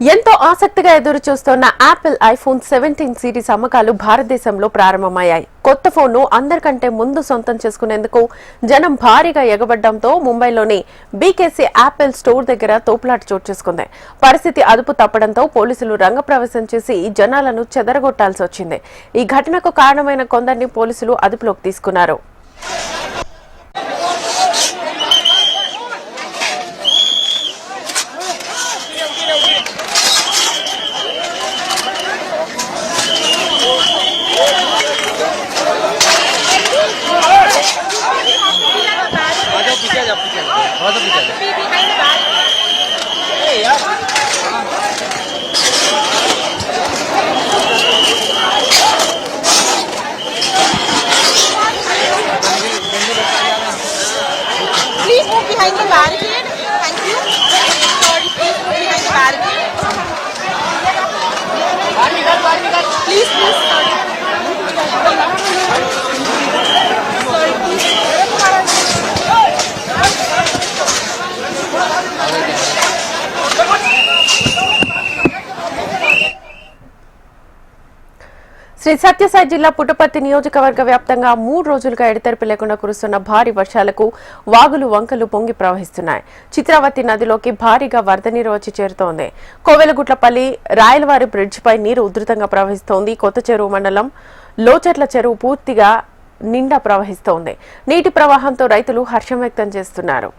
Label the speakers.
Speaker 1: ఎంతో ఆసక్తిగా ఎదురు చూస్తున్న యాపిల్ ఐఫోన్ 17 సిరీస్ అమ్మకాలు భారతదేశంలో ప్రారంభమయ్యాయి. కొత్త ఫోన్ను అందరికంటే ముందు సొంతం చేసుకునేందుకు జనం భారీగా ఎగబడ్డంతో ముంబైలోని బీకేసీ యాపిల్ స్టోర్ దగ్గర తోపులాట చోటు చేసుకుంది. పరిస్థితి అదుపు తప్పడంతో పోలీసులు రంగప్రవేశం చేసి జనాలను చెదరగొట్టాల్సి వచ్చింది. ఈ ఘటనకు కారణమైన కొందరిని పోలీసులు అదుపులోకి తీసుకున్నారు.
Speaker 2: Please move behind the barricade. Thank you. Sorry, please move behind the barricade. Please, sorry. Sorry, please.
Speaker 1: Shri Sathya Sai జిల్లా పుట్టపర్తి నియోజకవర్గ వ్యాప్తంగా 3 రోజులుగా ఎడతెరిపి లేకుండా కురుస్తున్న భారీ వర్షాలకు వాగులు వంకలు పొంగి ప్రవహిస్తున్నాయి. చిత్రావతి నదిలోకి భారీగా వరద నీరు వచ్చి చేరుతోంది. కోవెలగుట్లపల్లి రాయలవారి బ్రిడ్జిపై నీరు ఉధృతంగా ప్రవహిస్తోంది. కొత్త చెరువు మండలం లోచర్ల చెరువు పూర్తిగా నిండా ప్రవహిస్తోంది. నీటి ప్రవాహంతో రైతులు హర్షం వ్యక్తం చేస్తున్నారు.